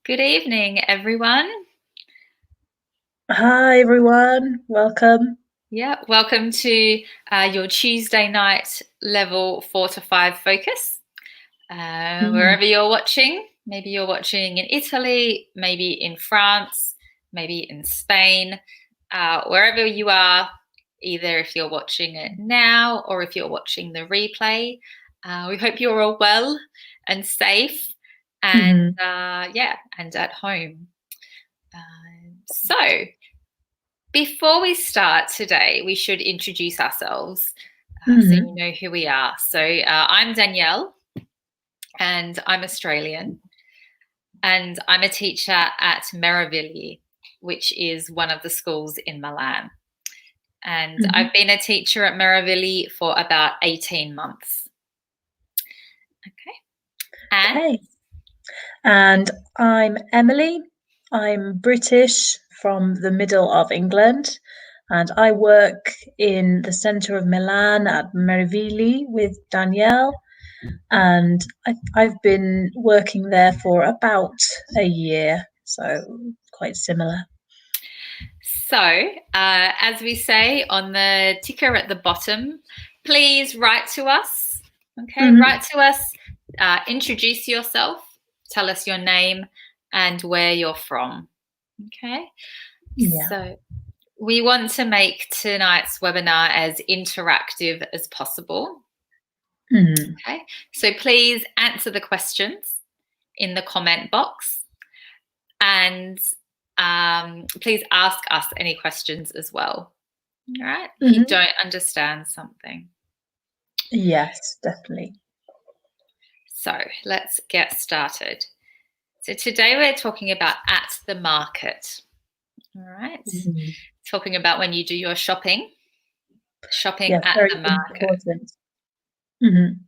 Good evening, everyone. Hi everyone, welcome. Yeah, welcome to your Tuesday night level 4 to 5 focus. Mm, Wherever you're watching, maybe you're watching in Italy, maybe in France, maybe in Spain, wherever you are, either if you're watching it now or if you're watching the replay. We hope you're all well and safe and mhm, and at home. So, before we start today, we should introduce ourselves so you mhm, know who we are. So, I'm Danielle and I'm Australian, and I'm a teacher at Meraviglio, which is one of the schools in Milan. And mhm. I've been a teacher at Meraviglio for about 18 months. Okay. And Okay, and I'm Emily. I'm British from the middle of England, and I work in the centre of Milan at Merivili with Danielle. And I've been working there for about a year, so quite similar. so, as we say on the ticker at the bottom, please write to us. Okay, Mhm. write to us, introduce yourself, tell us your name and where you're from. Okay, Yeah. so we want to make tonight's webinar as interactive as possible. Mhm. Okay, so please answer the questions in the comment box and please ask us any questions as well. All right, if you Mhm. don't understand something. Yes, definitely. So let's get started. So today we're talking about at the market. All right, Mhm. talking about when you do your shopping Yes, at very the market. important. Mhm.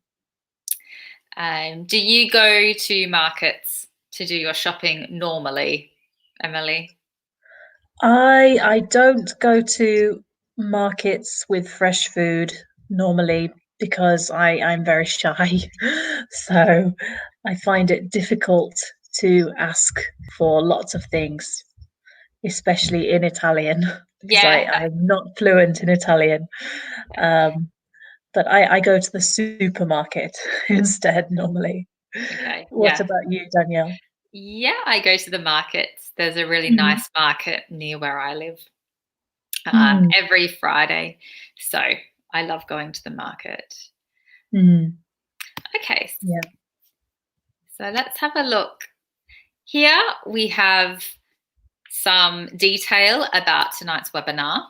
Do you go to markets to do your shopping normally, Emily? I don't go to markets with fresh food normally because I'm very shy. So I find it difficult to ask for lots of things, especially in Italian, because Yeah. I'm not fluent in Italian. Um, but I go to the supermarket instead normally. Okay. What Yeah. about you, Danielle? Yeah, I go to the markets. There's a really Mhm. nice market near where I live Mm, every Friday. So I love going to the market. mm, Okay, yeah. so let's have a look. Here we have some detail about tonight's webinar.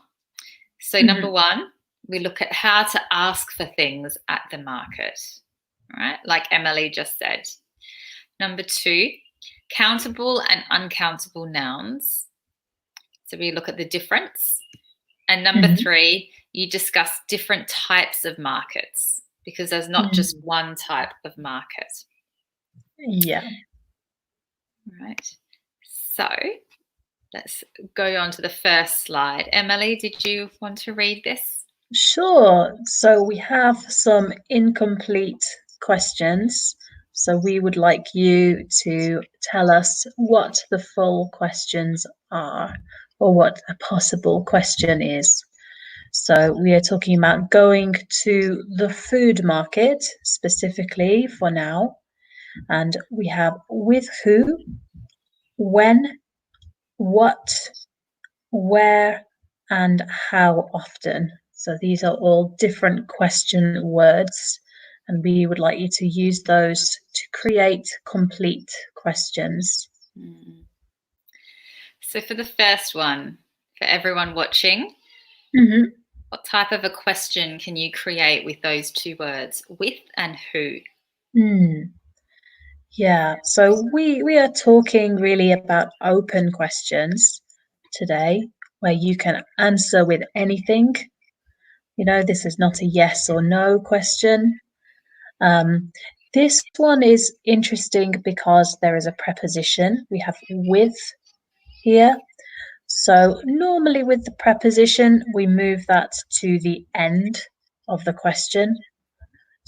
So, number Mhm, one, we look at how to ask for things at the market, right? Like Emily just said. Number two, countable and uncountable nouns. So, we look at the difference. And number mhm, three, you discuss different types of markets because there's not just mm. one type of market, Yeah. right? So, let's go on to the first slide. Emily, did you want to read this? Sure. So we have some incomplete questions. So we would like you to tell us what the full questions are or what a possible question is. So we are talking about going to the food market specifically for now. And we have with who, when, what, where, and how often. So these are all different question words, and we would like you to use those to create complete questions. Mm. So, for the first one, for everyone watching, Mhm. what type of a question can you create with those two words, with and who? Mm. Yeah, so we are talking really about open questions today, where you can answer with anything. This is not a yes or no question. Um, this one is interesting because there is a preposition. We have with here. So normally with the preposition, we move that to the end of the question.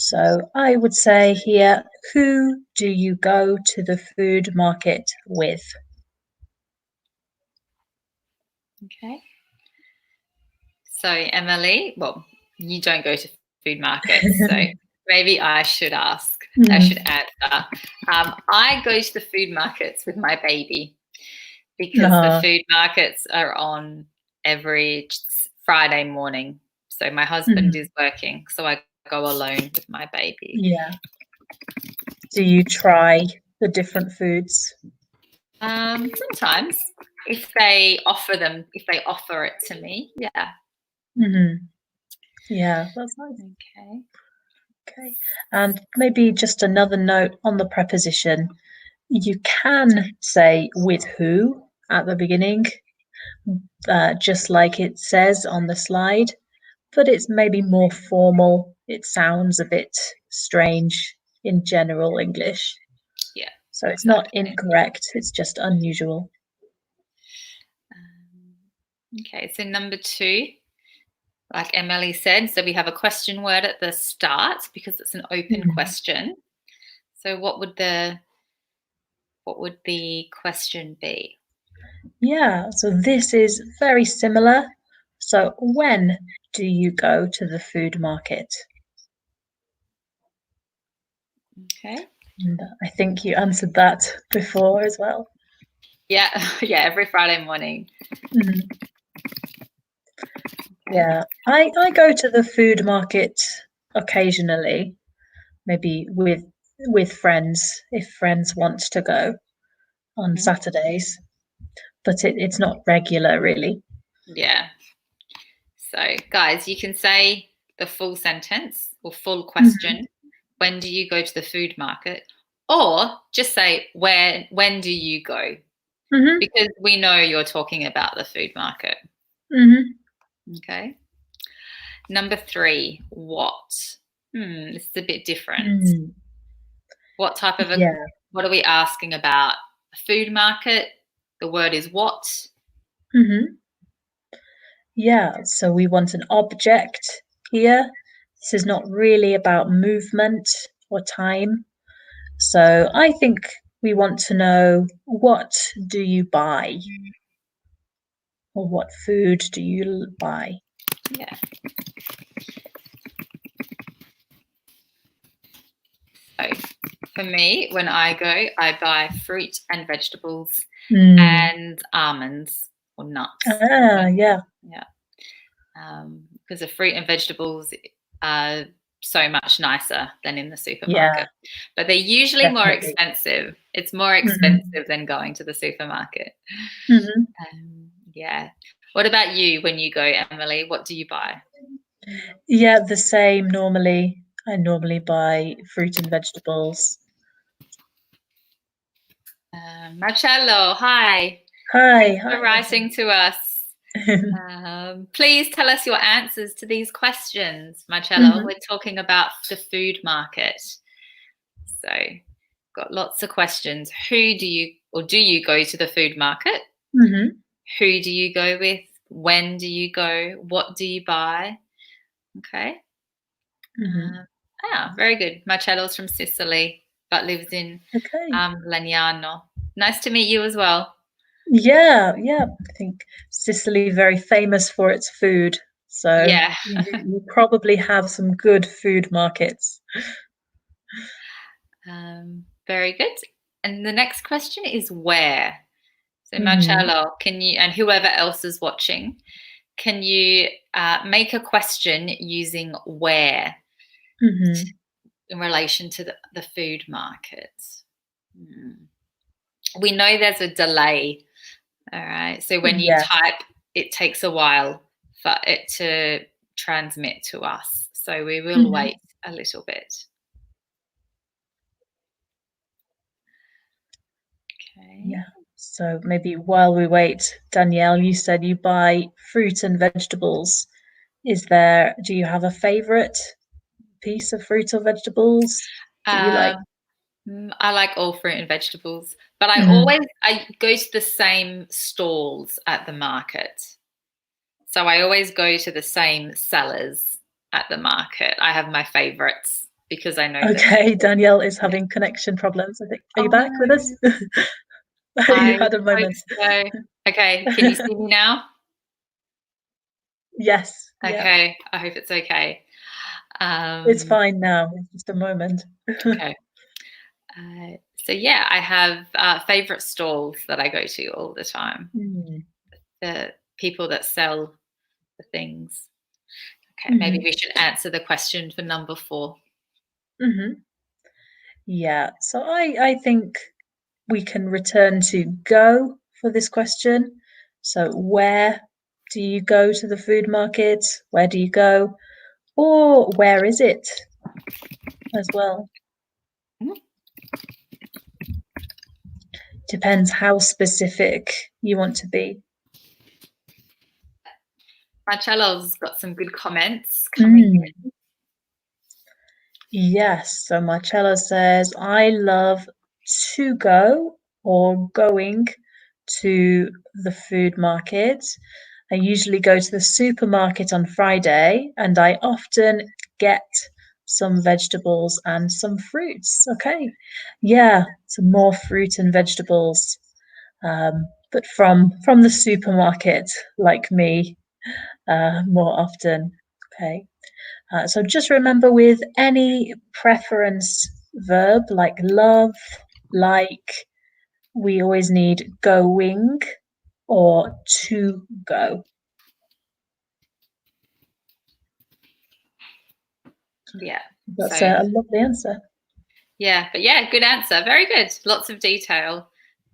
So I would say here, who do you go to the food market with? Okay. So Emily, well, you don't go to food markets, so maybe I should ask. I should answer. I go to the food markets with my baby because the food markets are on every Friday morning. So my husband is working, so I go alone with my baby. Yeah. Do you try the different foods? Sometimes if they offer it to me, yeah. Yeah, that's nice. Okay. Okay. And maybe just another note on the preposition. You can say with who at the beginning, just like it says on the slide, but it's maybe more formal. It sounds a bit strange in general English. Yeah, So it's not exactly. incorrect, it's just unusual. Okay, so number 2, like Emily said, so we have a question word at the start because it's an open question. So what would the question be? Yeah, so this is very similar. So when do you go to the food market? Okay. And I think you answered that before as well. Yeah, yeah, every Friday morning. Mhm. Okay. Yeah, I go to the food market occasionally, maybe with friends if friends want to go on Saturdays, but it's not regular really. Yeah. So, guys, you can say the full sentence or full question. When do you go to the food market? Or just say when do you go? Mm-hmm. Because we know you're talking about the food market. Mm-hmm. Okay. Number 3, what? This is a bit different. Mm. What type of Yeah. what are we asking about? A food market. The word is what? Mm-hmm. Yeah, so we want an object here. This is not really about movement or time. So I think we want to know, what do you buy? Or what food do you buy? Yeah. So for me, when I go, I buy fruit and vegetables and almonds or nuts. Yeah. Yeah. Because the fruit and vegetables are so much nicer than in the Yeah, supermarket. But they're usually more definitely. expensive. It's more Hmm. expensive than going to the supermarket. Hmm. Yeah. What about you when you go, Emily? What do you buy? Yeah, the same normally. I normally buy fruit and vegetables. Marcello, hi. Hi, Thanks for hi. writing to us. Please tell us your answers to these questions, Marcello. Hmm. We're talking about the food market. So, got lots of questions. Who do you go to the food market? Hmm. Who do you go with? When do you go? What do you buy? Okay. Hmm. Very good. Marcello's from Sicily, but lives in Okay. Legnano. Nice to meet you as well. Yeah. I think Sicily very famous for its food. So Yeah. you probably have some good food markets. Very good. And the next question is where? So, Hmm. Marcello, can you, and whoever else is watching, can you make a question using where Hmm. in relation to the food market? We know there's a delay. All right. So when you Yes. type, it takes a while for it to transmit to us. So we will Hmm. wait a little bit. Okay. Yeah. So maybe while we wait, Danielle, you said you buy fruit and vegetables. Do you have a favorite piece of fruit or vegetables that you like? Um, I like all fruit and vegetables, but Hmm. I go to the same stalls at the market. So I always go to the same sellers at the market. I have my favorites. because I know that Okay, people. Danielle is Yeah. having connection problems, I think. Are you Oh back with us? no, You I had a hope moment. so. Okay, can you see me now? Yes, yeah. Okay, I hope it's okay. It's Um, fine now. It's just a moment. okay. So yeah, I have favorite stalls that I go to all the time. Mm. The people that sell the things. Okay, maybe Hmm. we should answer the question for number 4. Hmm. Yeah, so I think we can return to go for this question. So where do you go to the food market? Where do you go? Or where is it as well? Depends how specific you want to be. Marcello's got some good comments coming Mm. Yes, so Marcella says, I love to go or going to the food market. I usually go to the supermarket on Friday and I often get some vegetables and some fruits. Okay. Yeah, some more fruit and vegetables. But from the supermarket, like me, more often. Okay. So just remember with any preference verb like love, like, we always need going or to go. Yeah. That's So a lovely answer. yeah, but yeah, good answer. Very good. Lots of detail.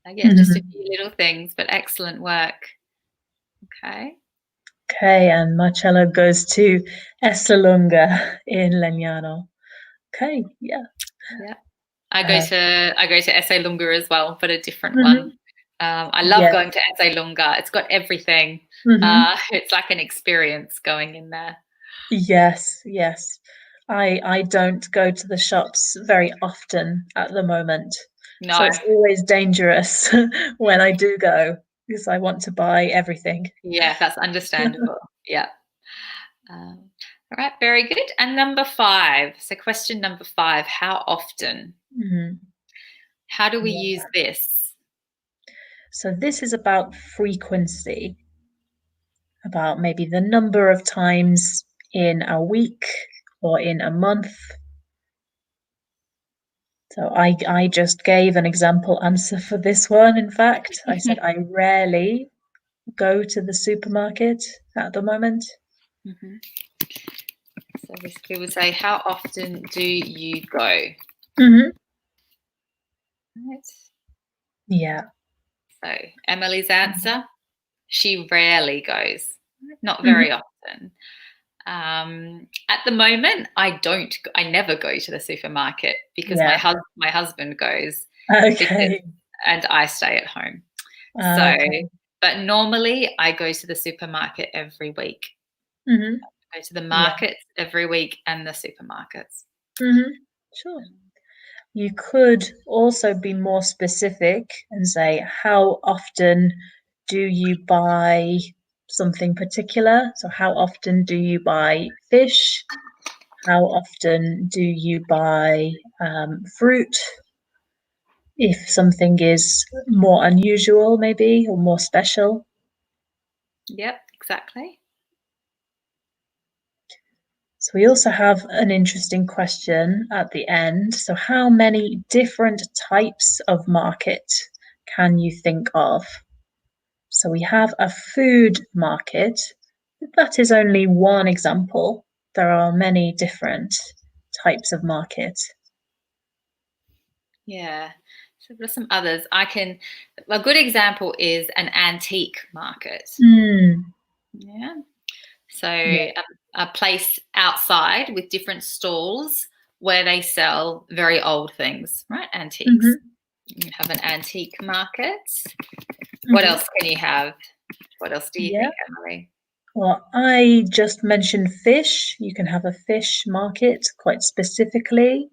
Yeah, just a Mhm. few little things, but excellent work. Okay. Okay, and Marcello goes to Esselunga in Legnano. Okay, yeah. Yeah. Uh, I go to Essay Lunga as well, but a different one. mhm. I love Yes. going to Essay Lunga. It's got everything. Hmm. It's like an experience going in there. Yes, yes. I don't go to the shops very often at the moment. So No, it's always dangerous when I do go because I want to buy everything. yeah, that's understandable. Yeah. All right, very good. And number 5. So, question number 5: how often? Mhm. How do we use Yeah. this? So this is about frequency, about maybe the number of times in a week or in a month. So I just gave an example answer for this one. In fact, I said I rarely go to the supermarket at the moment. Mhm. So, we would say, how often do you go? Hmm. Right. Yeah. So, Emily's answer: she rarely goes, not Hmm. very often. At the moment, I never go to the supermarket because Yeah. my husband goes, because Okay. and I stay at home. So, Okay. but normally I go to the supermarket every week. Hmm. I go to the Yeah. markets every week and the supermarkets. Hmm. Sure. You could also be more specific and say, how often do you buy something particular? So, how often do you buy fish? How often do you buy fruit? If something is more unusual, maybe, or more special. Yep, exactly. So, we also have an interesting question at the end. So, how many different types of market can you think of? So we have a food market. That is only one example. There are many different types of market. Yeah. So what are some others? A good example is an antique market. Mm, Yeah. So yeah. a place outside with different stalls where they sell very old things, right? Antiques. Hmm. You have an antique market. What Hmm. else can you have? What else do you Yeah. think, Emily? Well, I just mentioned fish. You can have a fish market quite specifically.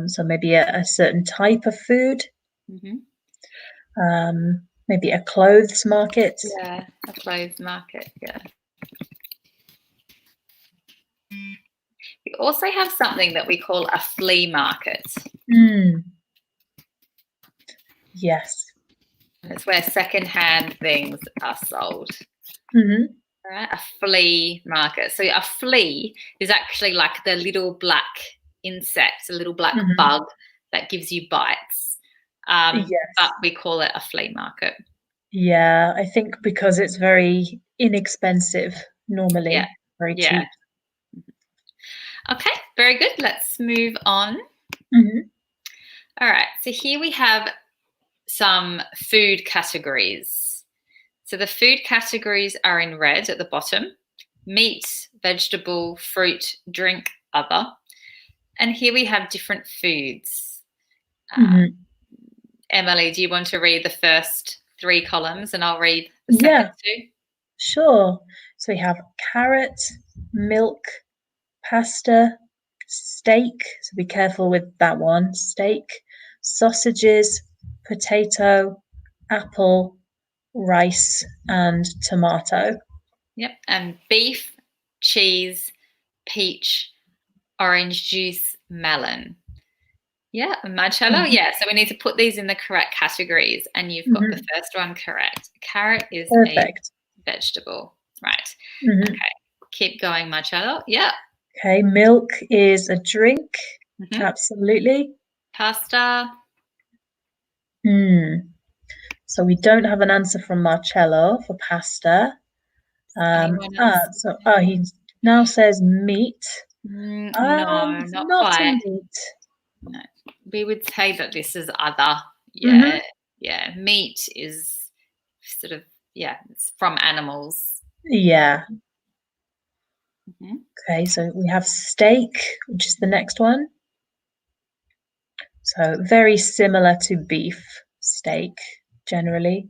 So maybe a certain type of food. Hmm. Maybe a clothes market. Yeah, a clothes market. Yeah. We also have something that we call a flea market. Yes. And it's where secondhand things are sold. Mm-hmm. Right? A flea market. So a flea is actually like the little black insect, a little black bug that gives you bites. Yes. But we call it a flea market. Yeah, I think because it's very inexpensive normally, Yeah. very cheap. Okay, very good. Let's move on. All right, so here we have some food categories. So the food categories are in red at the bottom: meat, vegetable, fruit, drink, other. And here we have different foods. Emily, do you want to read the first 3 columns and I'll read the second 2? Sure. So we have carrot, milk, pasta, steak. So be careful with that one. Steak, sausages, potato, apple, rice, and tomato. Yep. And beef, cheese, peach, orange juice, melon. Yeah, Marcello. Yeah, so we need to put these in the correct categories, and you've got the first one correct. Carrot is Perfect. A vegetable, right? Okay, keep going, Marcello. Yeah. Okay, milk is a drink. Absolutely. Pasta. So we don't have an answer from Marcello for pasta. He now says meat. No, not quite. A meat. No. We would say that this is other. Yeah. Yeah. Meat is sort of, it's from animals. Yeah. Okay, so we have steak, which is the next one. So very similar to beef steak, generally.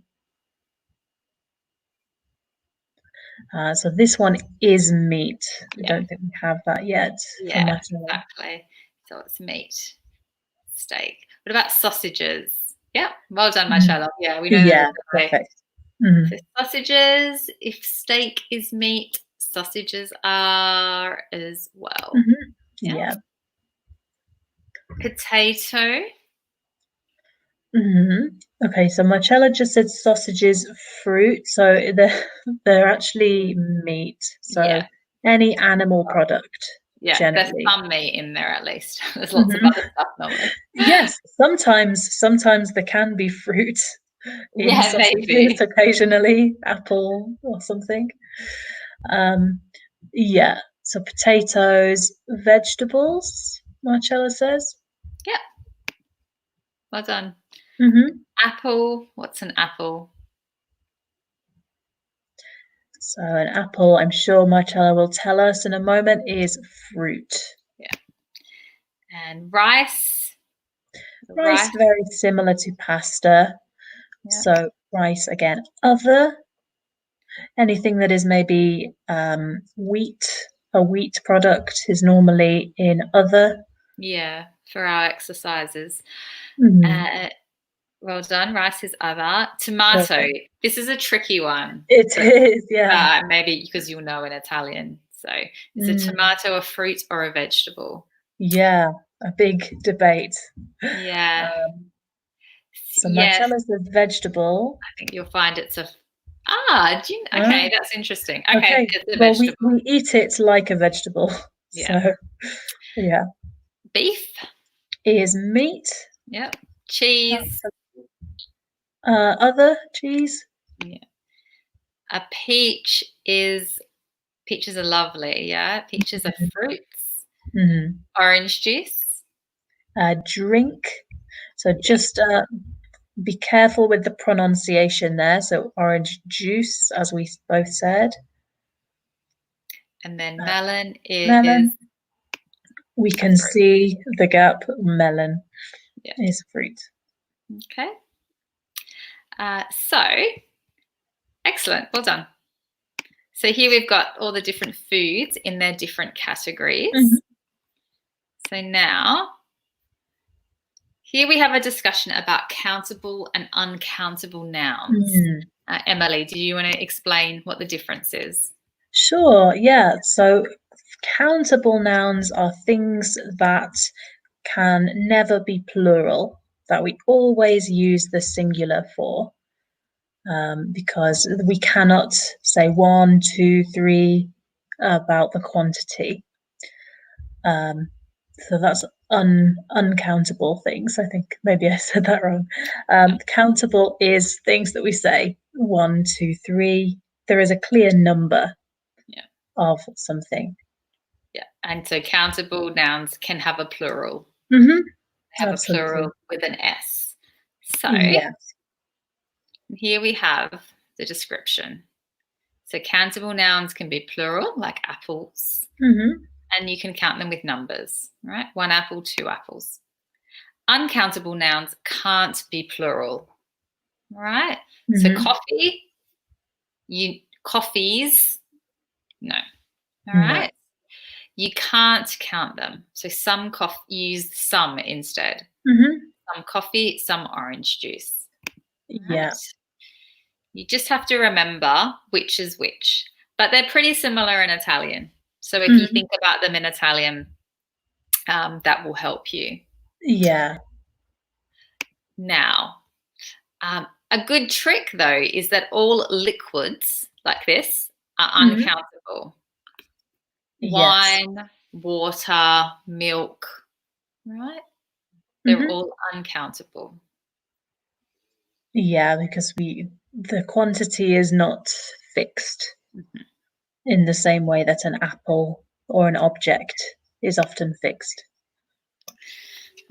So this one is meat. I don't think we have that yet. Yeah, exactly. So it's meat, steak. What about sausages? Yeah, well done, Marcella. Yeah, we know that. Perfect. So sausages, if steak is meat, sausages are as well. Yeah. Potato. Okay, so Marcella just said sausages, fruit, so they're actually meat. So any animal product. Yeah, generally. there's some meat in there at least. There's lots of other stuff normally. Yes, sometimes there can be fruit in sausages, maybe. occasionally apple or something. Yeah, so potatoes, vegetables, Marcella says. Yeah. Well done. Apple. What's an apple? So an apple, I'm sure Marcella will tell us in a moment, is fruit. Yeah. And rice. Rice, very similar to pasta. Yeah. So rice again. Other, anything that is maybe wheat, a wheat product is normally in other. Yeah, for our exercises. Well done. Rice is other. Tomato. Okay. This is a tricky one. It is, yeah. Maybe because you'll know in Italian. So is a tomato a fruit or a vegetable? Yeah, a big debate. Yeah. So Marcella says vegetable. I think you'll find it's a... okay, that's interesting. Okay, it's a well, vegetable. we eat it like a vegetable. Yeah. So, yeah. Beef is meat. Yep. Cheese. Other cheese. Yeah. A peach is... Peaches are lovely, yeah. Peaches are fruits. Orange juice. Drink. So just be careful with the pronunciation there. So orange juice, as we both said. And then melon is... Melon. We can see the gap. Melon is fruit. Okay. So, excellent. Well done. So here we've got all the different foods in their different categories. So now, here we have a discussion about countable and uncountable nouns. Emily, do you want to explain what the difference is? Sure, yeah. So Countable nouns are things that can never be plural, that we always use the singular for, because we cannot say 1, 2, 3 about the quantity. So that's uncountable things. I think maybe I said that wrong. Countable is things that we say 1, 2, 3. There is a clear number of something. Yeah, and so countable nouns can have a plural. Have Absolutely. a plural with an S. So yes. Here we have the description. So countable nouns can be plural, like apples, and you can count them with numbers, right? 1 apple, 2 apples. Uncountable nouns can't be plural, right? So coffee, coffees, no. All right. No. You can't count them. So some use some instead. Some coffee, some orange juice. Yeah. Right? You just have to remember which is which. But they're pretty similar in Italian. So if you think about them in Italian, that will help you. Yeah. Now, a good trick, though, is that all liquids like this are uncountable. Yes. Wine, water, milk, right? They're all uncountable. Yeah, because the quantity is not fixed in the same way that an apple or an object is often fixed.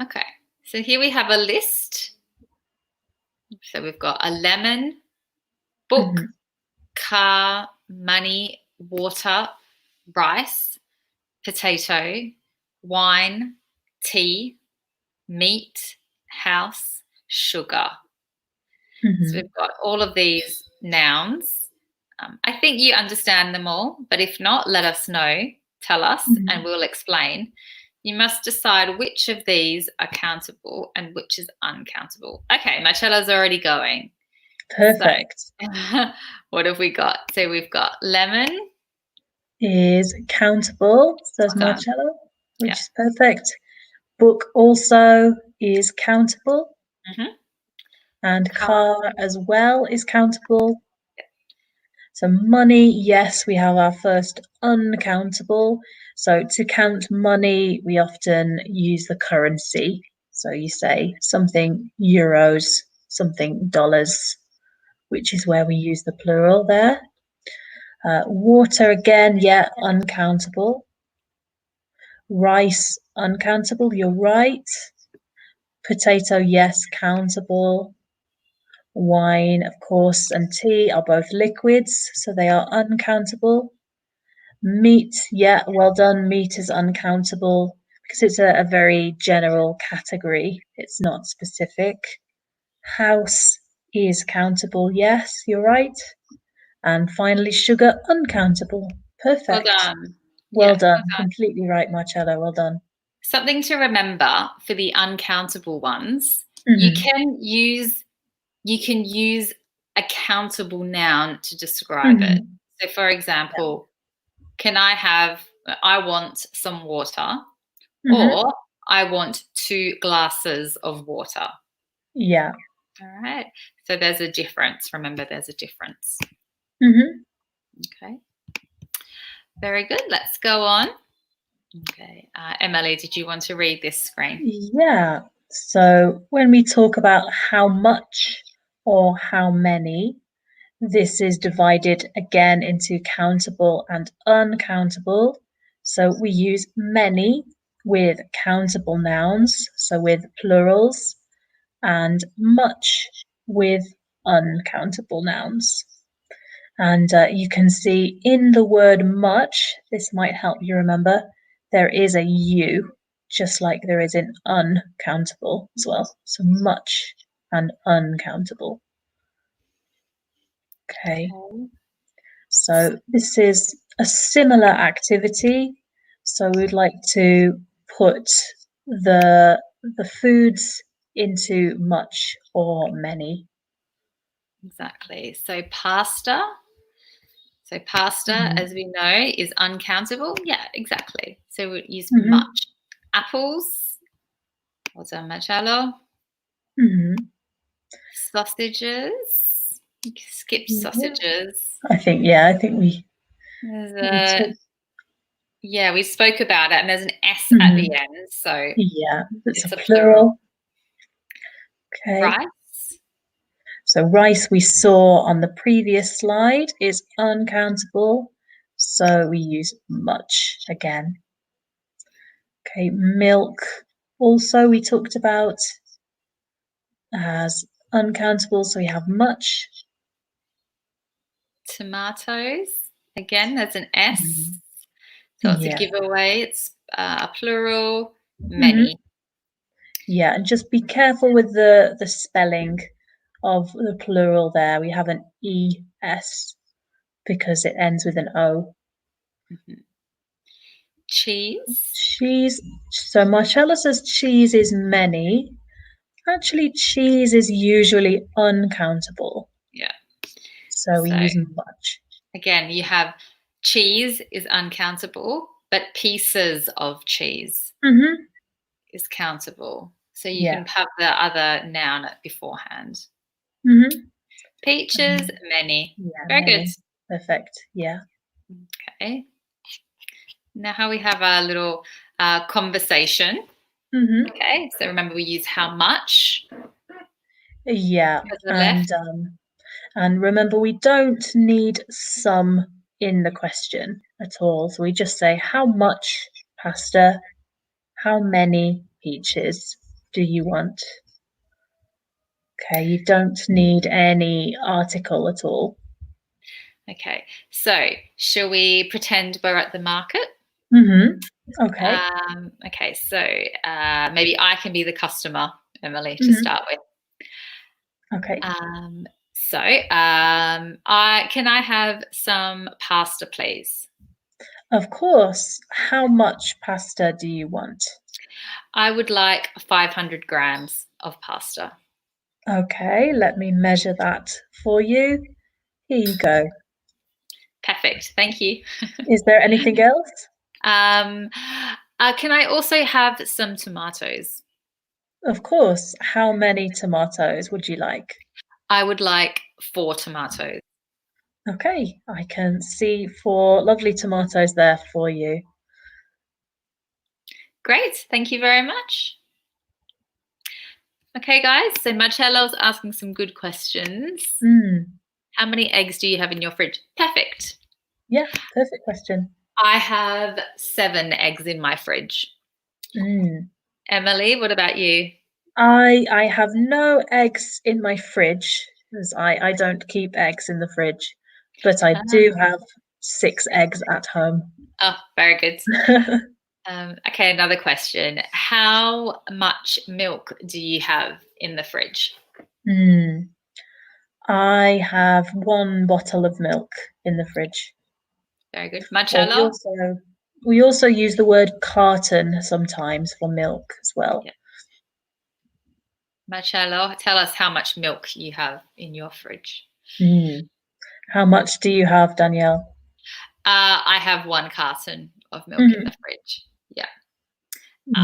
Okay, so here we have a list. So we've got a lemon, book, car, money, water, rice, potato, wine, tea, meat, house, sugar. So we've got all of these nouns. I think you understand them all, but if not, let us know. Tell us and we'll explain. You must decide which of these are countable and which is uncountable. Okay, Marcella's already going. Perfect. So, what have we got? So we've got lemon. Is countable, says Marcella, which is perfect. Book also is countable. And car as well is countable. So money, yes, we have our first uncountable. So to count money, we often use the currency. So you say something euros, something dollars, which is where we use the plural there. Water again, yeah, uncountable. Rice, uncountable, you're right. Potato, yes, countable. Wine, of course, and tea are both liquids, so they are uncountable. Meat, yeah, well done. Meat is uncountable because it's a very general category. It's not specific. House is countable, yes, you're right. And finally, sugar, uncountable. Perfect. Well done. Well done. Completely right, Marcella. Well done. Something to remember for the uncountable ones, you can use a countable noun to describe it. So for example, I want some water, or I want 2 glasses of water. Yeah. All right. So there's a difference. Remember, there's a difference. Okay. Very good. Let's go on. Okay. Emily, did you want to read this screen? Yeah. So when we talk about how much or how many, this is divided again into countable and uncountable. So we use many with countable nouns, so with plurals, and much with uncountable nouns. And you can see in the word much, this might help you remember, there is a U, just like there is in uncountable as well. So much and uncountable. Okay. So this is a similar activity. So we'd like to put the foods into much or many. Exactly. So pasta. So pasta, Mhm. as we know, is uncountable. Yeah, exactly. So we use Mhm. much. Apples. What's our Marcello? Mhm. Sausages. You can skip Yeah. sausages. I think we There's talked. yeah, we spoke about it, and there's an S at the Mhm. end, so Yeah, it's a it's a plural. plural. Okay. Rice. So rice we saw on the previous slide is uncountable. So we use much again. Okay, milk also we talked about as uncountable. So we have much. Tomatoes. Again, there's an S. Mhm. So it's a Yeah. giveaway. It's a plural. Mhm. Many. Yeah, and just be careful with the spelling of the plural there. We have an ES because it ends with an O. Mhm. Cheese. Cheese. So Marcella says cheese is many. Actually, cheese is usually uncountable. Yeah. So we So use much. again, you have cheese is uncountable, but pieces of cheese Mm-hmm. is countable. So you Yeah. can have the other noun beforehand. Mm-hmm. Peaches, many. Yeah, Very good. many. Perfect. Yeah. Okay. Now, how we have our little conversation. Mm-hmm. Okay. So remember, we use how much Yeah. to the left. And remember, we don't need some in the question at all. So we just say how much pasta, how many peaches do you want? Okay, you don't need any article at all. Okay. So shall we pretend we're at the market? Mm-hmm. Okay. Okay. So maybe I can be the customer, Emily, to Mm-hmm. start with. Okay. I can I have some pasta, please? Of course. How much pasta do you want? I would like 500 grams of pasta. Okay, let me measure that for you. Here you go. Perfect. Thank you. Is there anything else? Um, can I also have some tomatoes? Of course. How many tomatoes would you like? I would like 4 tomatoes. Okay, I can see 4 lovely tomatoes there for you. Great. Thank you very much. Okay, guys. So Marcello's asking some good questions. Mm, How many eggs do you have in your fridge? Perfect. yeah, perfect question. I have 7 eggs in my fridge. Mm. Emily, what about you? I have no eggs in my fridge because I don't keep eggs in the fridge, but I do have 6 eggs at home. Oh, very good. Okay, another question. How much milk do you have in the fridge? Mm. I have 1 bottle of milk in the fridge. Very good. Or Marcello? we also use the word carton sometimes for milk as well. Yeah. Marcello, tell us how much milk you have in your fridge. Mm. How much do you have, Danielle? I have 1 carton of milk in the Mhm. fridge. Yeah.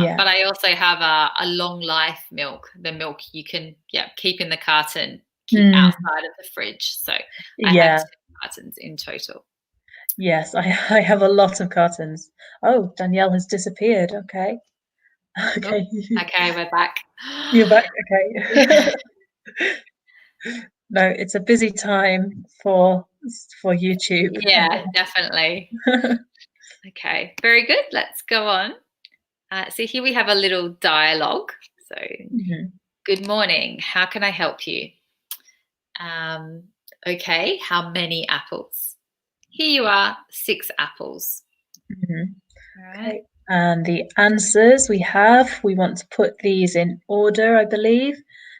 Yeah. But I also have a long life milk, the milk you can keep in the carton, keep Mm. outside of the fridge. So I have Yeah. 2 cartons in total. Yes, I have a lot of cartons. Oh, Danielle has disappeared. Okay. Oh, Okay. okay, we're back. You're back. Okay. No, it's a busy time for YouTube. Yeah, definitely. Okay, very good. Let's go on. So here we have a little dialogue. So, Mhm, good morning. How can I help you? Um, okay, how many apples? Here you are, 6 apples. mhm. All right. Okay. And the answers we want to put these in order, I believe.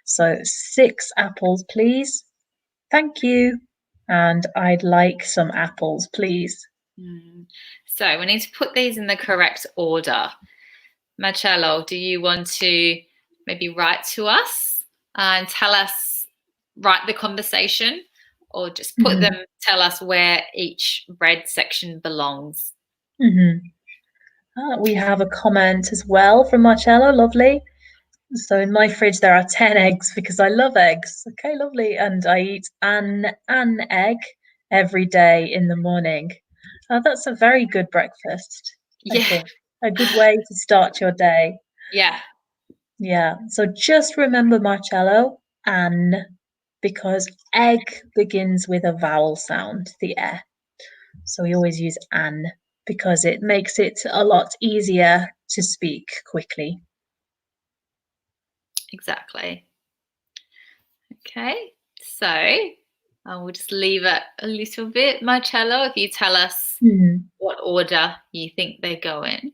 So 6 apples, please. Thank you. And I'd like some apples, please. So we need to put these in the correct order. Marcello, do you want to maybe write to us and tell us, write the conversation, or just put them, tell us where each red section belongs. We have a comment as well from Marcello. Lovely. So in my fridge there are 10 eggs because I love eggs. Okay, lovely. And I eat an egg every day in the morning. That's a very good breakfast, I Yeah. think. A good way to start your day. Yeah. Yeah. So just remember, Marcello, an, because egg begins with a vowel sound, the e. So we always use an because it makes it a lot easier to speak quickly. Exactly. Okay, so I will just leave it a little bit, Marcello, if you tell us what order you think they go in.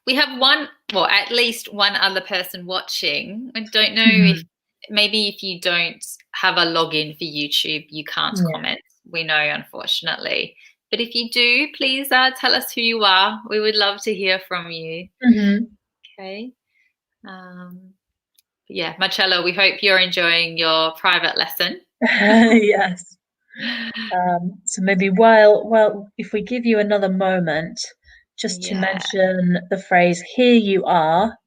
We have one, well, at least one other person watching. I don't know if maybe if you don't have a login for YouTube, you can't comment. We know, unfortunately. But if you do, please tell us who you are. We would love to hear from you. Okay. Yeah, Marcello, we hope you're enjoying your private lesson. Yes. So maybe while if we give you another moment just to mention the phrase "here you are,"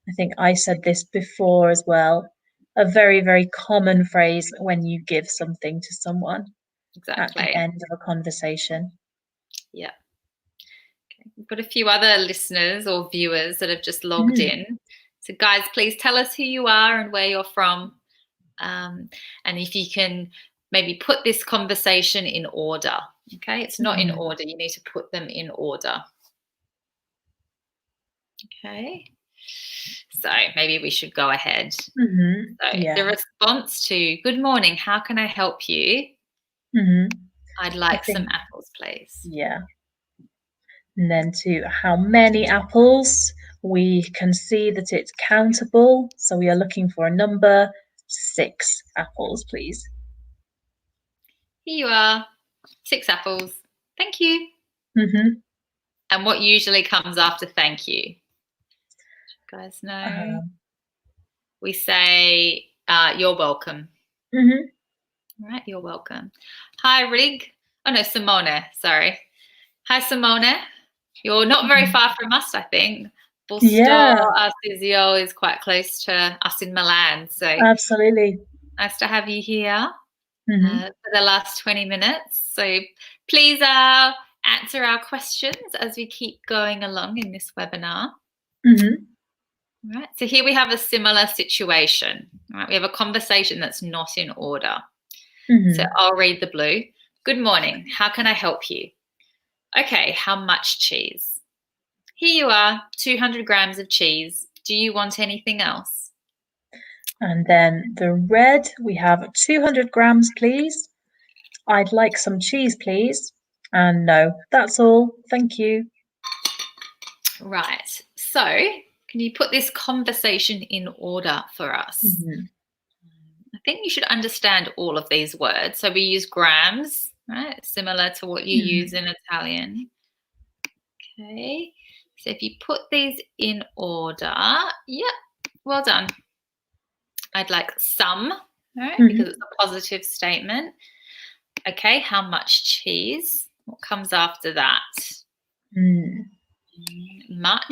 I think I said this before as well. A very, very common phrase when you give something to someone at the end of a conversation. Yeah. Okay. We've got a few other listeners or viewers that have just logged in. So guys, please tell us who you are and where you're from. And if you can maybe put this conversation in order. Okay, it's not in order. You need to put them in order. Okay. So maybe we should go ahead. So the response to "Good morning, how can I help you?" I'd like some apples, please. Yeah. And then to "how many apples?" we can see that it's countable. So we are looking for a number. 6 apples, please. Here you are. 6 apples. Thank you. And what usually comes after thank you? Do you guys know? We say, "You're welcome." All right, you're welcome. Hi, Rig. Oh, no, Simone. Sorry. Hi, Simone. You're not very far from us, I think. Busto Arsizio is quite close to us in Milan. So absolutely nice to have you here for the last 20 minutes. So please answer our questions as we keep going along in this webinar. All right, so here we have a similar situation. All right, we have a conversation that's not in order. So I'll read the blue. "Good morning. How can I help you?" Okay, how much cheese? Here you are, 200 grams of cheese. Do you want anything else? And then the red, we have 200 grams, please. I'd like some cheese, please. And no, that's all. Thank you. Right. So can you put this conversation in order for us? I think you should understand all of these words. So we use grams, right? Similar to what you use in Italian. Okay. So if you put these in order, yep, well done. I'd like some, right? Because it's a positive statement. Okay, how much cheese? What comes after that? Much?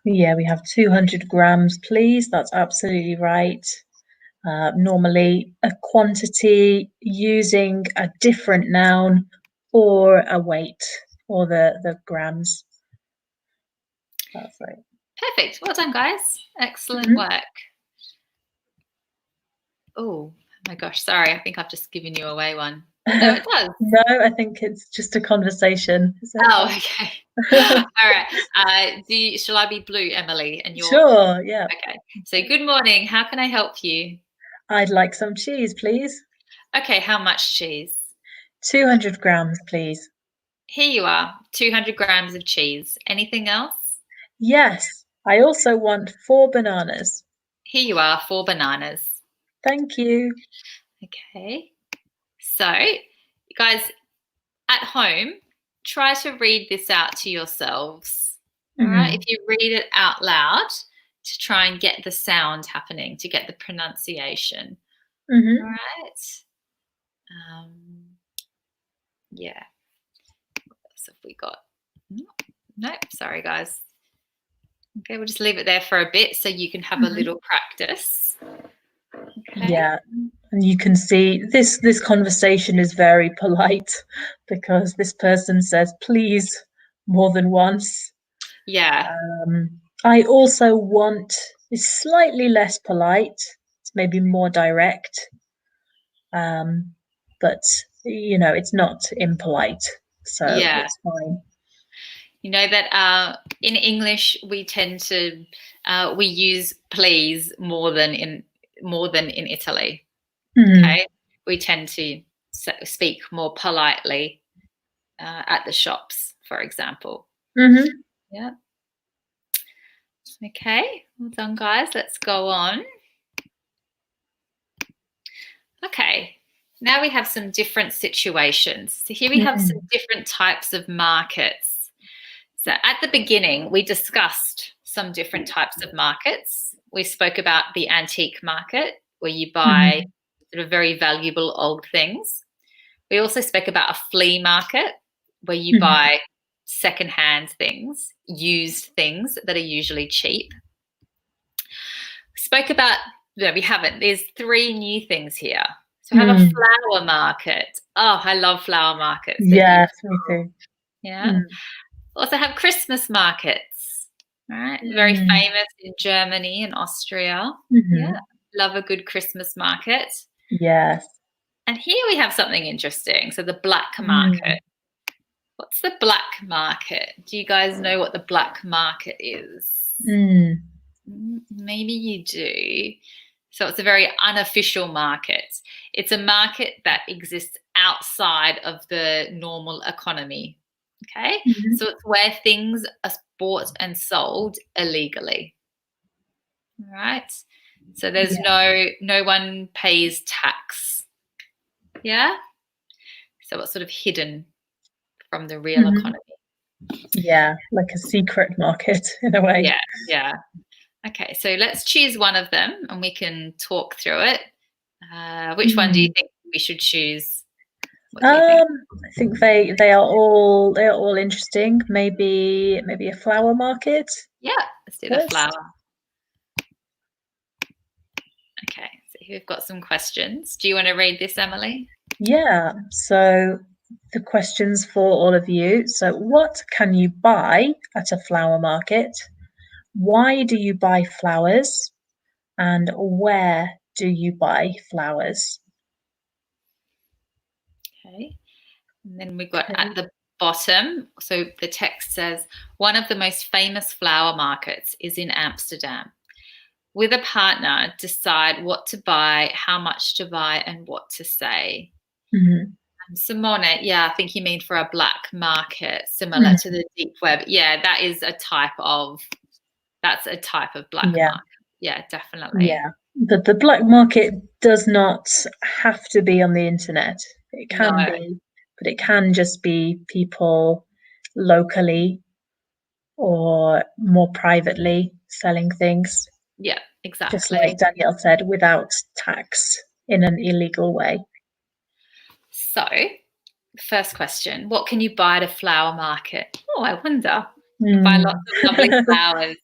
Yeah, we have 200 grams, please. That's absolutely right. Normally a quantity using a different noun or a weight or the grams. That's right. Perfect. Well done, guys. Excellent work. Oh my gosh, sorry. I think I've just given you away one. Oh, no, it does. No, I think it's just a conversation. Oh, okay. All right. Shall I be blue, Emily? And you're Sure, yeah. Okay. So good morning. How can I help you? I'd like some cheese, please. Okay, how much cheese? 200 grams, please. Here you are, 200 grams of cheese. Anything else? Yes, I also want 4 bananas. Here you are, 4 bananas. Thank you. Okay. So, guys, at home, try to read this out to yourselves. All right. If you read it out loud to try and get the sound happening, to get the pronunciation. All right. Yeah. So if we got, nope, sorry guys. Okay, we'll just leave it there for a bit so you can have a little practice. Okay. Yeah. And you can see this conversation is very polite because this person says please more than once. Yeah. I also want is slightly less polite. It's maybe more direct. But it's not impolite, so Yeah. it's fine. You know that in English we tend to we use please more than in Italy. Mm-hmm. Okay, we tend to speak more politely at the shops, for example. Mm-hmm. Yeah. Okay, well done, guys. Let's go on. Okay, now we have some different situations. So here we have some different types of markets. So at the beginning, we discussed some different types of markets. We spoke about the antique market, where you buy sort of very valuable old things. We also spoke about a flea market, where you buy secondhand things, used things that are usually cheap. Spoke about, no, we haven't. There's 3 new things here. So we have a flower market. Oh, I love flower markets. They're Yes, me beautiful. too. Yeah. Also have Christmas markets. Right. Very famous in Germany and Austria. Yeah. Love a good Christmas market. Yes. And here we have something interesting. So the black market. What's the black market? Do you guys know what the black market is? Maybe you do. So it's a very unofficial market. It's a market that exists outside of the normal economy. Okay. So it's where things are bought and sold illegally. All right. So there's no one pays tax. Yeah. So it's sort of hidden from the real economy. Yeah, like a secret market in a way. Yeah. Yeah. Okay, so let's choose one of them and we can talk through it. Which one do you think we should choose? What do you think? I think they are all interesting. Maybe a flower market. Yeah, let's do the First. flower. Okay, so here we've got some questions. Do you want to read this, Emily? Yeah. So the questions for all of you. So what can you buy at a flower market? Why do you buy flowers? And where do you buy flowers? Okay, and then we've got at the bottom, so the text says, one of the most famous flower markets is in Amsterdam. With a partner, decide what to buy, how much to buy, and what to say. Simone, yeah, I think you mean for a black market, similar to the deep web. Yeah, that's a type of black market. Yeah, definitely. Yeah. The black market does not have to be on the internet. It can No. be, but it can just be people locally or more privately selling things. Yeah, Just exactly. like Danielle said, without tax in an illegal way. So, first question, what can you buy at a flower market? Oh, I wonder. You can buy lots of lovely flowers.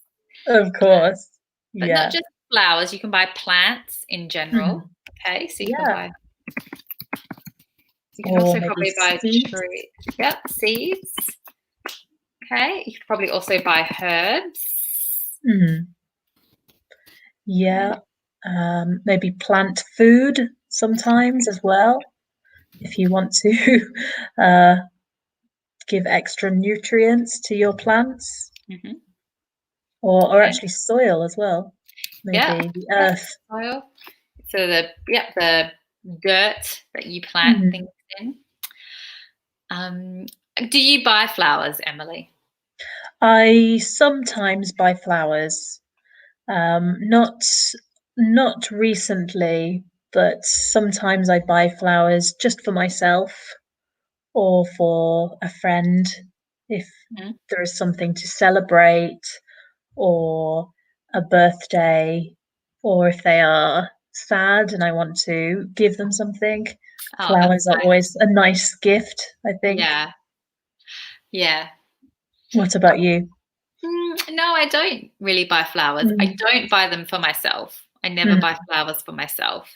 Of course. But not just flowers, you can buy plants in general. Okay, so you can buy, you can Or also maybe probably buy seeds. trees. Yep, seeds. Okay, you could probably also buy herbs. Yeah. Maybe plant food sometimes as well, if you want to give extra nutrients to your plants. Or actually soil as well. Maybe the earth. Soil. So the dirt that you plant things in. Do you buy flowers, Emily? I sometimes buy flowers. Not recently, but sometimes I buy flowers just for myself or for a friend if there is something to celebrate or a birthday or if they are sad and I want to give them something, Oh, that's flowers are always a nice gift, I think. yeah. Yeah. What about you? No, I don't really buy flowers. I Mm. don't buy them for myself. I never Mm. buy flowers for myself.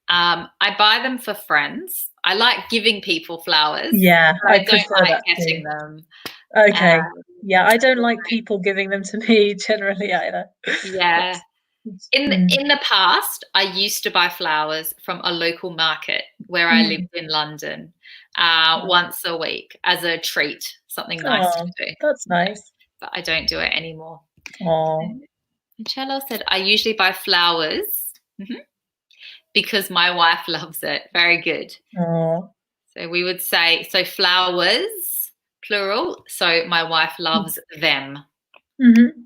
I buy them for friends. I like giving people flowers, Yeah, but I I don't prefer like that too. getting them. Okay. Um, Yeah, I don't like people giving them to me generally either. yeah. Mm. In the past, I used to buy flowers from a local market where I lived Mm. in London Oh, once a week as a treat, something nice to oh, do. that's nice. But I don't do it anymore. Oh, Cello said, I usually buy flowers because my wife loves it. Very good. oh. So we would say, so flowers, plural. So my wife loves them, Mm-hmm.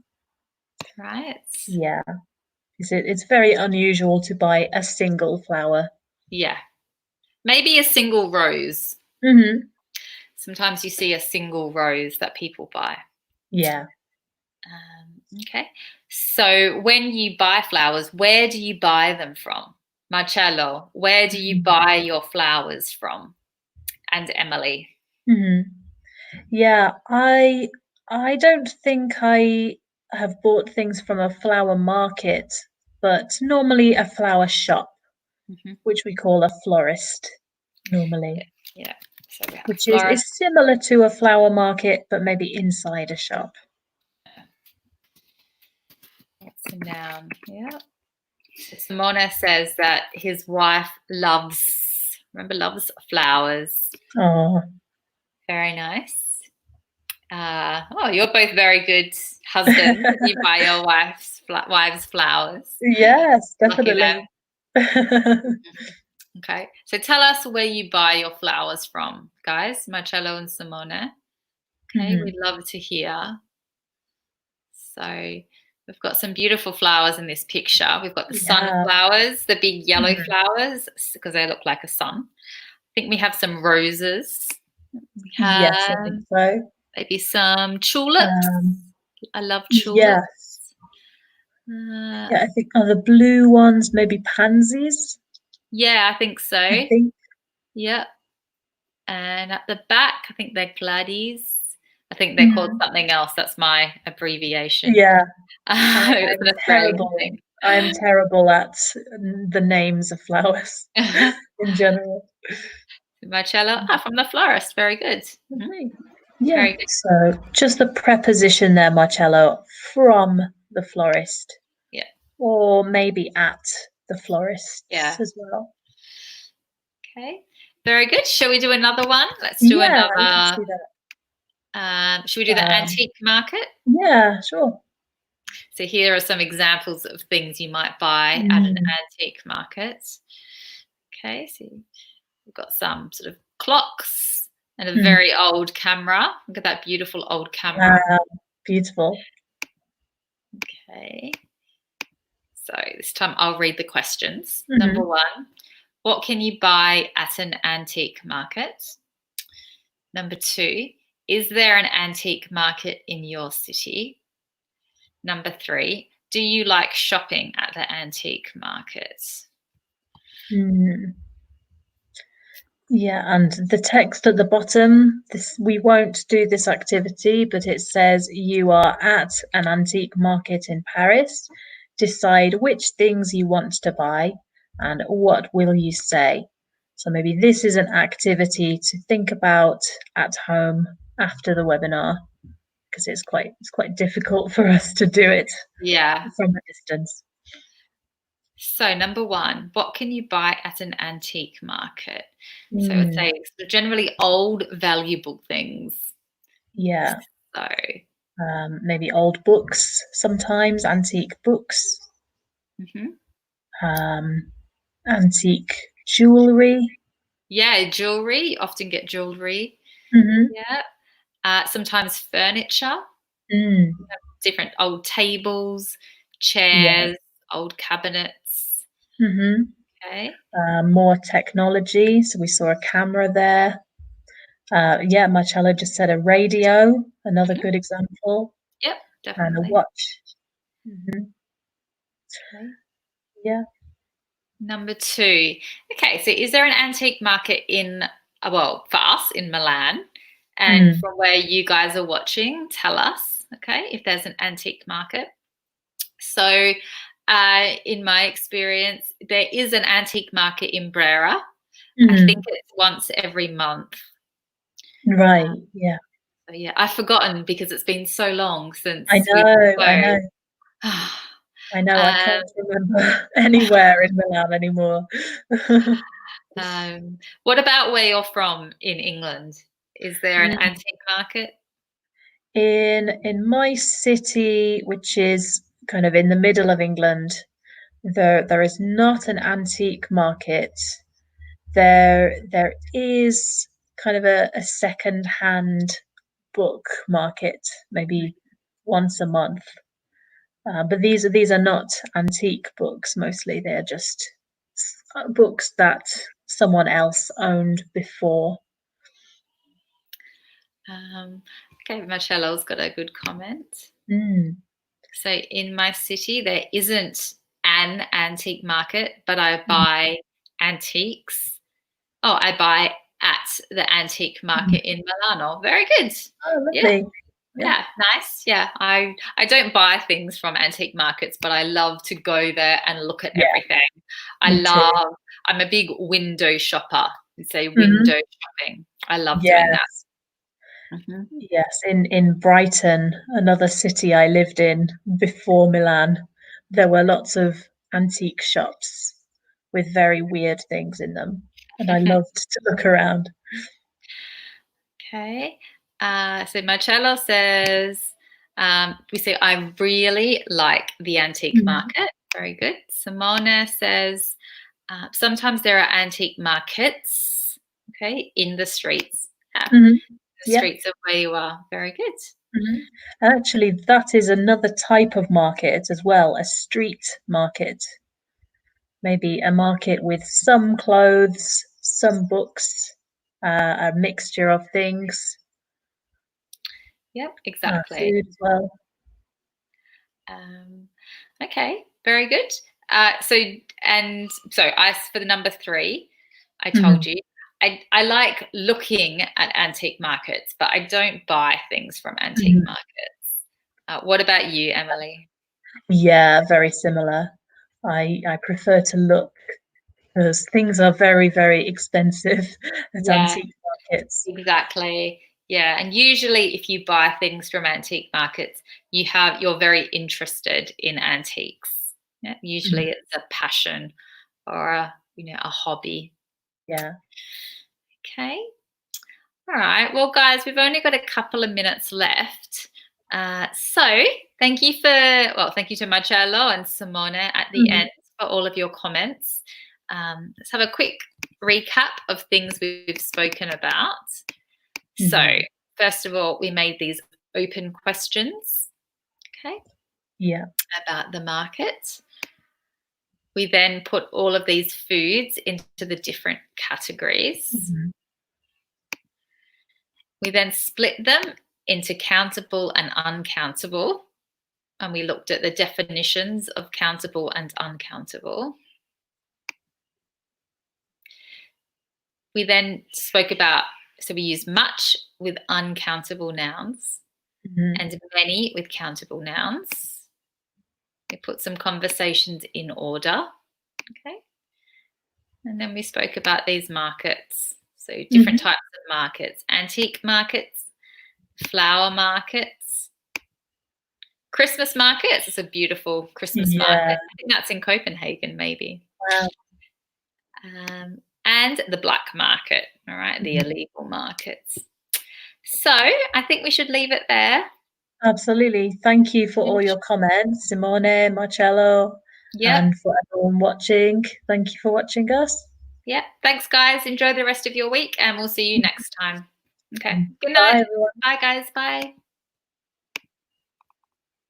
right? Yeah, it's very unusual to buy a single flower. Yeah. Maybe a single rose. Mm-hmm. Sometimes you see a single rose that people buy. Yeah. Okay. So when you buy flowers, where do you buy them from? Marcello, where do you buy your flowers from? And Emily. Mm-hmm. Yeah, I don't think I have bought things from a flower market, but normally a flower shop, Mm-hmm. which we call a florist normally, Yeah. So we have which florist. is similar to a flower market, but maybe inside a shop. That's a noun. Yeah. So Simona says that his wife loves flowers. Oh, Very nice. Oh, you're both very good husbands. You buy your wives flowers. yes, Lucky them. definitely. Okay. So tell us where you buy your flowers from, guys, Marcello and Simone. Okay, Mhm. we'd love to hear. So we've got some beautiful flowers in this picture. We've got the Yeah. sunflowers, the big yellow Mhm. flowers, because they look like a sun. I think we have some roses. We Yes, I have think so. maybe some tulips. Um, I love tulips. yes. Uh, Yeah, I think are the blue ones maybe pansies, yeah, I think I so. think. Yep. And at the back, I think they're gladdies. I think they're called Mm. something else. That's my abbreviation. Yeah, It's I'm an Australian terrible. thing. I'm terrible at the names of flowers in general. Marcello, from the florist. Very good. Okay. Yeah. Very good. So just the preposition there, Marcello, from the florist, Yeah. or maybe at the florists Yeah. as well. Okay. Very good. Shall we do another one? Let's do Yeah, let's another. do that. Should we do the antique market? Yeah, sure. So here are some examples of things you might buy at an Mm. antique market. Okay, so we've got some sort of clocks and a Mm. very old camera. Look at that beautiful old camera. Wow, beautiful. Okay, so this time I'll read the questions. Number Hmm. one, what can you buy at an antique market? Number two, is there an antique market in your city? Number three, do you like shopping at the antique market? Mm. Yeah, and the text at the bottom, this we won't do this activity, but it says you are at an antique market in Paris. Decide which things you want to buy and what will you say. So maybe this is an activity to think about at home after the webinar because it's quite difficult for us to do it Yeah. from a distance. So, number one, what can you buy at an antique market? So, I would Mm, say it's generally old, valuable things. yeah, So, maybe old books, sometimes antique books. mhm. um, Antique jewelry. Yeah, jewelry. You often get jewelry. Hmm. Yeah. Sometimes furniture, Mm, different old tables, yeah. chairs, old cabinets. Hmm. Okay. More technology. So we saw a camera there. Yeah, Marcello just said a radio, another Mhm. good example, Yep, and a definitely. watch. Hmm. Okay. Yeah. Number 2. Okay, so is there an antique market in, well, for us in Milan? And Mm, from where you guys are watching, tell us, okay, if there's an antique market. So, in my experience, there is an antique market in Brera. I think mm, it's once every month. right. Yeah. So yeah, I've forgotten because it's been so long I since we've know. I know. closed. I know. I Um, can't remember anywhere in Milan anymore. what about where you're from in England? Is there an Mm, antique market? in my city, which is kind of in the middle of England, there is not an antique market. There is kind of a second-hand book market, maybe once a month. But these are not antique books. Mostly, they're just books that someone else owned before. Okay, Marcello's got a good comment. Mm, So in my city, there isn't an antique market, but I mm, buy antiques. Oh, I buy at the antique mm. market in Milano. Very good. Oh, Yeah, lovely. Yeah, yeah, nice. Yeah, I don't buy things from antique markets, but I love to go there and look at yeah, everything. I me too. love. I'm a big window shopper. Say Hmm. window shopping. I love doing that. Yes, Hmm. yes. In Brighton, another city I lived in before Milan, there were lots of antique shops with very weird things in them, and I loved to look around. Okay. So Marcello says, we say, I really like the antique Mm, market. Very good. Simone says, sometimes there are antique markets, okay, in the streets. Yeah, mhm. the Yeah. streets of where you are. Very good. Mhm. And actually, that is another type of market as well, a street market. Maybe a market with some clothes, some books, a mixture of things, Yep, exactly. food as well. Um, okay, very good. So as for the number 3, I told Mhm. you I like looking at antique markets, but I don't buy things from antique Mhm. markets. What about you, Emily? Yeah, very similar. I prefer to look because things are very, very expensive at Yeah, antique markets. exactly. Yeah, and usually if you buy things from antique markets, you're very interested in antiques. Yeah, Mhm. usually it's a passion or a hobby. Yeah. Okay. All right. Well, guys, we've only got a couple of minutes left. So thank you to Marcello and Simone at the Mhm. end for all of your comments. Let's have a quick recap of things we've spoken about. So, Mhm. first of all, we made these open questions, okay, Yeah. about the market. We then put all of these foods into the different categories. Mhm. We then split them into countable and uncountable, and we looked at the definitions of countable and uncountable. We then spoke about, so we use much with uncountable nouns Mhm. and many with countable nouns. We put some conversations in order, okay? And then we spoke about these markets. So different Mhm. types of markets, antique markets, flower markets, Christmas markets. It's a beautiful Christmas market. Yeah. I think that's in Copenhagen, maybe. Wow. And the black market, all right, the Mhm. illegal markets. So I think we should leave it there. Absolutely. Thank you for all your comments, Simone, Marcello, Yep. and for everyone watching. Thank you for watching us. Yep. Thanks, guys. Enjoy the rest of your week, and we'll see you next time. Okay. Good night. Bye, everyone. Bye, guys. Bye.